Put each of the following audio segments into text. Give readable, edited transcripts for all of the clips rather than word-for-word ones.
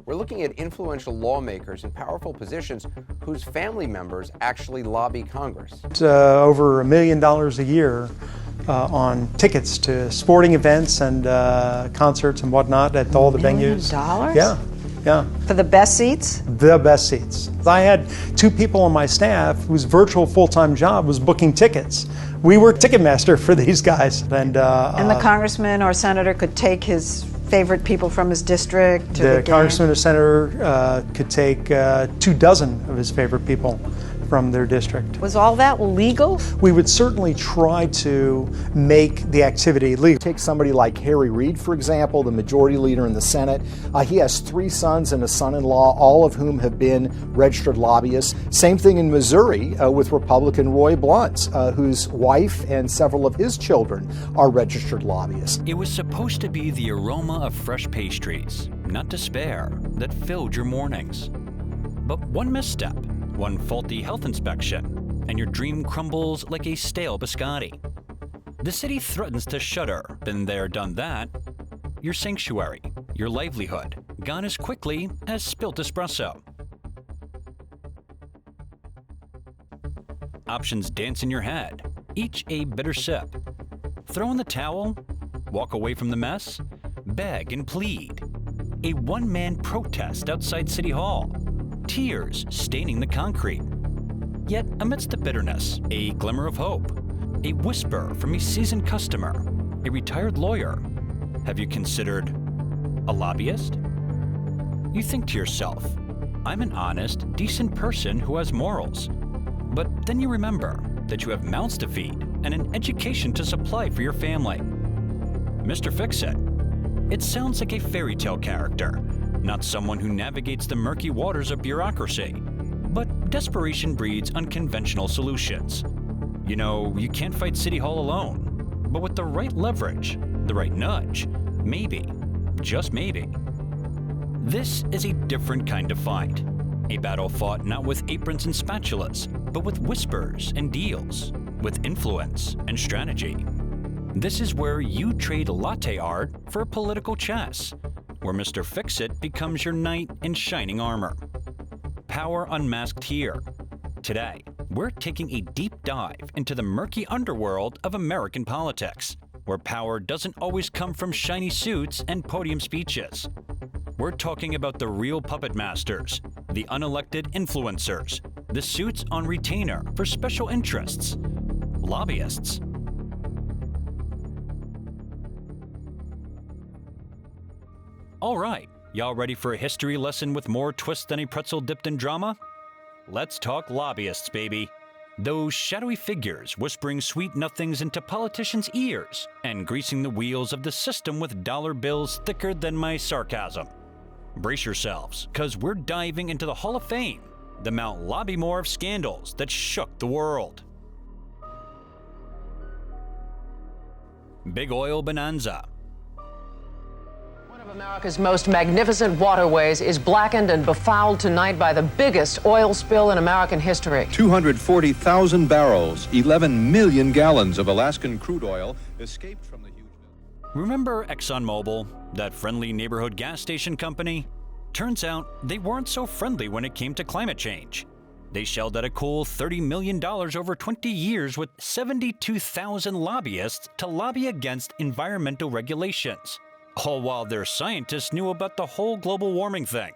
we're looking at influential lawmakers in powerful positions whose family members actually lobby Congress. Over $1 million a year on tickets to sporting events and concerts and whatnot at all the venues. $1 million? Yeah. Yeah. For the best seats? The best seats. I had 2 people on my staff whose virtual full-time job was booking tickets. We were Ticketmaster for these guys. And the congressman or senator could take his favorite people from his district to the congressman or senator could take 24 of his favorite people from their district. Was all that legal? We would certainly try to make the activity legal. Take somebody like Harry Reid, for example, the majority leader in the Senate. He has 3 sons and a son-in-law, all of whom have been registered lobbyists. Same thing in Missouri with Republican Roy Blunt, whose wife and several of his children are registered lobbyists. It was supposed to be the aroma of fresh pastries, not despair, that filled your mornings. But one misstep, one faulty health inspection, and your dream crumbles like a stale biscotti. The city threatens to shutter. Been there, done that. Your sanctuary, your livelihood, gone as quickly as spilt espresso. Options dance in your head, each a bitter sip. Throw in the towel, walk away from the mess, beg and plead. A one-man protest outside City Hall. Tears staining the concrete. Yet amidst the bitterness, a glimmer of hope. A whisper from a seasoned customer, a retired lawyer. Have you considered a lobbyist? You think to yourself, I'm an honest, decent person who has morals. But then you remember that you have mouths to feed and an education to supply for your family. Mr. Fix-It. It sounds like a fairy tale character, not someone who navigates the murky waters of bureaucracy. But desperation breeds unconventional solutions. You know, you can't fight City Hall alone, but with the right leverage, the right nudge, maybe, just maybe. This is a different kind of fight. A battle fought not with aprons and spatulas, but with whispers and deals, with influence and strategy. This is where you trade latte art for political chess, where Mr. Fix-It becomes your knight in shining armor. Power Unmasked here. Today, we're taking a deep dive into the murky underworld of American politics, where power doesn't always come from shiny suits and podium speeches. We're talking about the real puppet masters, the unelected influencers, the suits on retainer for special interests, lobbyists. All right, y'all ready for a history lesson with more twists than a pretzel dipped in drama? Let's talk lobbyists, baby. Those shadowy figures whispering sweet nothings into politicians' ears and greasing the wheels of the system with dollar bills thicker than my sarcasm. Brace yourselves, cause we're diving into the Hall of Fame, the Mount Lobbymore of scandals that shook the world. Big Oil Bonanza. America's most magnificent waterways is blackened and befouled tonight by the biggest oil spill in American history. 240,000 barrels, 11 million gallons of Alaskan crude oil escaped from the huge... Remember ExxonMobil, that friendly neighborhood gas station company? Turns out they weren't so friendly when it came to climate change. They shelled out a cool $30 million over 20 years with 72,000 lobbyists to lobby against environmental regulations. All while their scientists knew about the whole global warming thing.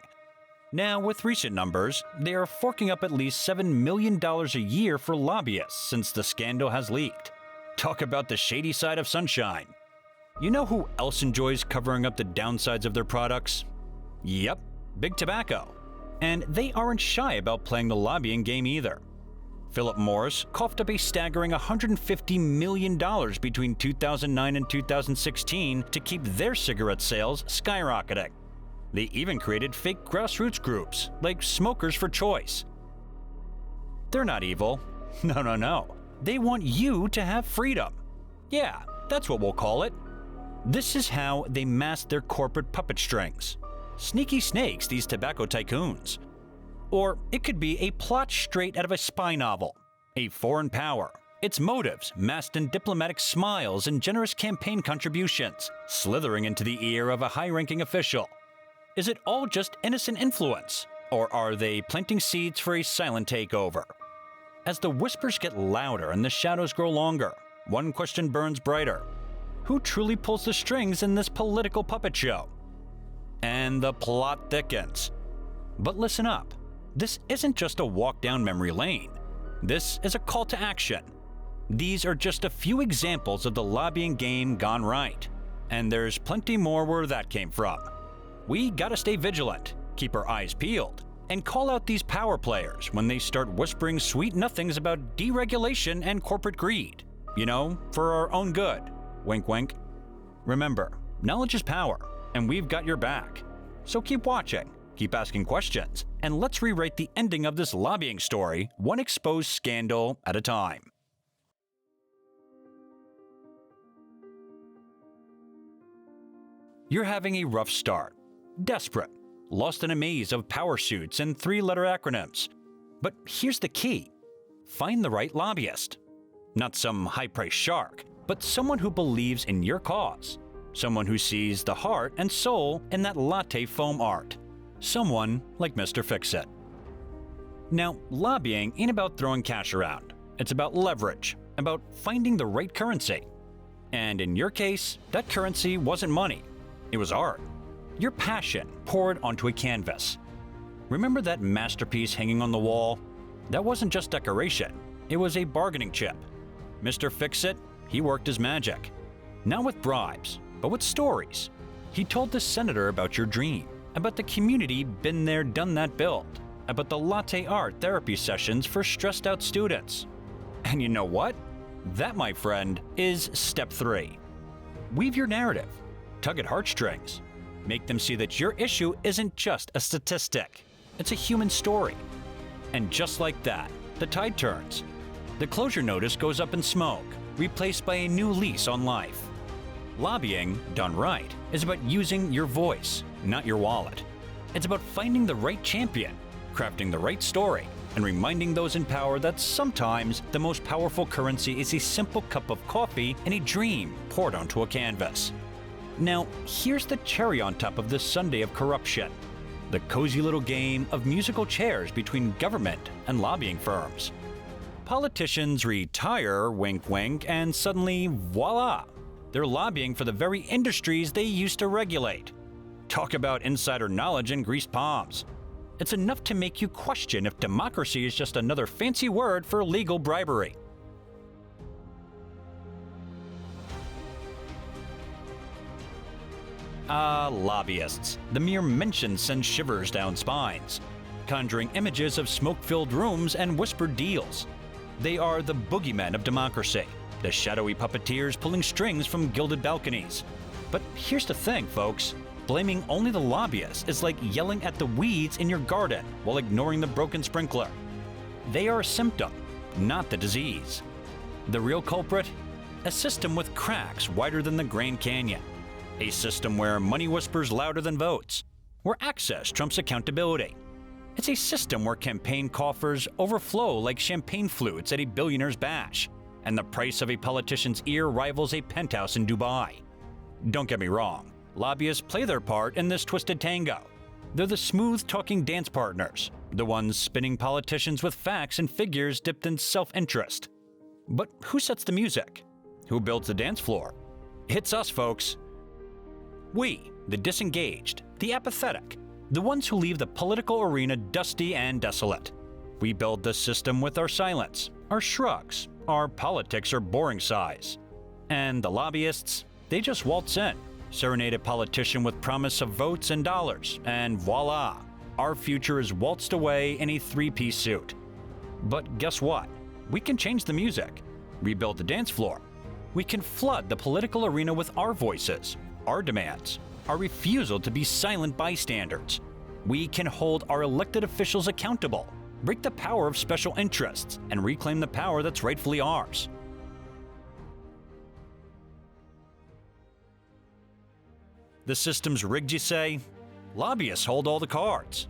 Now, with recent numbers, they are forking up at least $7 million a year for lobbyists since the scandal has leaked. Talk about the shady side of sunshine. You know who else enjoys covering up the downsides of their products? Yep, Big Tobacco. And they aren't shy about playing the lobbying game either. Philip Morris coughed up a staggering $150 million between 2009 and 2016 to keep their cigarette sales skyrocketing. They even created fake grassroots groups, like Smokers for Choice. They're not evil. No. They want you to have freedom. Yeah, that's what we'll call it. This is how they mask their corporate puppet strings. Sneaky snakes, these tobacco tycoons. Or it could be a plot straight out of a spy novel. A foreign power, its motives masked in diplomatic smiles and generous campaign contributions, slithering into the ear of a high-ranking official. Is it all just innocent influence? Or are they planting seeds for a silent takeover? As the whispers get louder and the shadows grow longer, one question burns brighter. Who truly pulls the strings in this political puppet show? And the plot thickens. But listen up. This isn't just a walk down memory lane. This is a call to action. These are just a few examples of the lobbying game gone right. And there's plenty more where that came from. We gotta stay vigilant, keep our eyes peeled, and call out these power players when they start whispering sweet nothings about deregulation and corporate greed. You know, for our own good. Wink, wink. Remember, knowledge is power, and we've got your back. So keep watching, keep asking questions, and let's rewrite the ending of this lobbying story, one exposed scandal at a time. You're having a rough start. Desperate. Lost in a maze of power suits and three-letter acronyms. But here's the key. Find the right lobbyist. Not some high-priced shark, but someone who believes in your cause. Someone who sees the heart and soul in that latte foam art. Someone like Mr. Fix-It. Now, lobbying ain't about throwing cash around. It's about leverage, about finding the right currency. And in your case, that currency wasn't money. It was art. Your passion poured onto a canvas. Remember that masterpiece hanging on the wall? That wasn't just decoration. It was a bargaining chip. Mr. Fix-It, he worked his magic. Not with bribes, but with stories. He told the senator about your dream, about the community been there, done that build, about the latte art therapy sessions for stressed out students. And you know what? That, my friend, is step 3. Weave your narrative. Tug at heartstrings. Make them see that your issue isn't just a statistic. It's a human story. And just like that, the tide turns. The closure notice goes up in smoke, replaced by a new lease on life. Lobbying, done right, is about using your voice, not your wallet. It's about finding the right champion, crafting the right story, and reminding those in power that sometimes the most powerful currency is a simple cup of coffee and a dream poured onto a canvas. Now, here's the cherry on top of this Sunday of corruption. The cozy little game of musical chairs between government and lobbying firms. Politicians retire, wink wink, and suddenly, voila! They're lobbying for the very industries they used to regulate. Talk about insider knowledge and greased palms. It's enough to make you question if democracy is just another fancy word for legal bribery. Lobbyists. The mere mention sends shivers down spines, conjuring images of smoke-filled rooms and whispered deals. They are the boogeymen of democracy, the shadowy puppeteers pulling strings from gilded balconies. But here's the thing, folks. Blaming only the lobbyists is like yelling at the weeds in your garden while ignoring the broken sprinkler. They are a symptom, not the disease. The real culprit? A system with cracks wider than the Grand Canyon. A system where money whispers louder than votes, where access trumps accountability. It's a system where campaign coffers overflow like champagne flutes at a billionaire's bash, and the price of a politician's ear rivals a penthouse in Dubai. Don't get me wrong, lobbyists play their part in this twisted tango. They're the smooth-talking dance partners, the ones spinning politicians with facts and figures dipped in self-interest. But who sets the music? Who builds the dance floor? It's us, folks. We, the disengaged, the apathetic, the ones who leave the political arena dusty and desolate. We build the system with our silence, our shrugs, our politics are boring sighs. And the lobbyists, they just waltz in, serenade a politician with promise of votes and dollars, and voila, our future is waltzed away in a 3-piece suit. But guess what? We can change the music, rebuild the dance floor. We can flood the political arena with our voices, our demands, our refusal to be silent bystanders. We can hold our elected officials accountable, break the power of special interests, and reclaim the power that's rightfully ours. The system's rigged, you say? Lobbyists hold all the cards.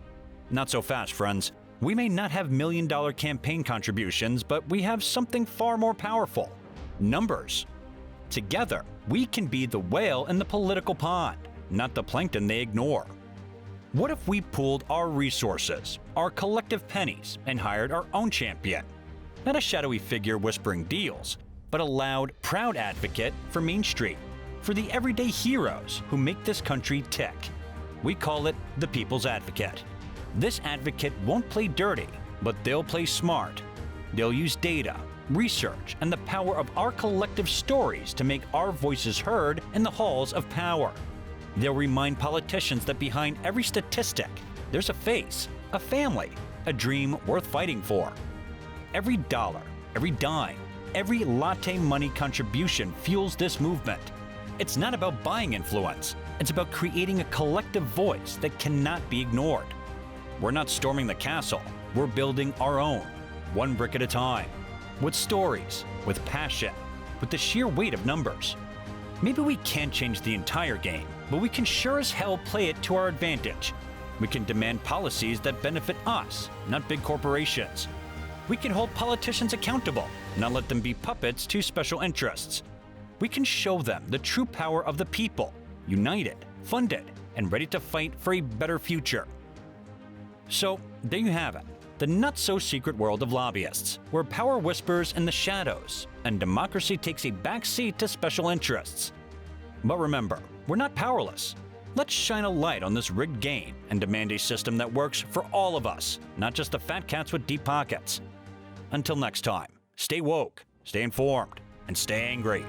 Not so fast, friends. We may not have million-dollar campaign contributions, but we have something far more powerful: numbers. Together, we can be the whale in the political pond, not the plankton they ignore. What if we pooled our resources, our collective pennies, and hired our own champion? Not a shadowy figure whispering deals, but a loud, proud advocate for Main Street, for the everyday heroes who make this country tick. We call it the People's Advocate. This advocate won't play dirty, but they'll play smart. They'll use data, research, and the power of our collective stories to make our voices heard in the halls of power. They'll remind politicians that behind every statistic, there's a face, a family, a dream worth fighting for. Every dollar, every dime, every latte money contribution fuels this movement. It's not about buying influence. It's about creating a collective voice that cannot be ignored. We're not storming the castle. We're building our own, one brick at a time, with stories, with passion, with the sheer weight of numbers. Maybe we can't change the entire game, but we can sure as hell play it to our advantage. We can demand policies that benefit us, not big corporations. We can hold politicians accountable, not let them be puppets to special interests. We can show them the true power of the people, united, funded, and ready to fight for a better future. So, there you have it. The not-so-secret world of lobbyists, where power whispers in the shadows, and democracy takes a back seat to special interests. But remember, we're not powerless. Let's shine a light on this rigged game and demand a system that works for all of us, not just the fat cats with deep pockets. Until next time, stay woke, stay informed, and stay angry.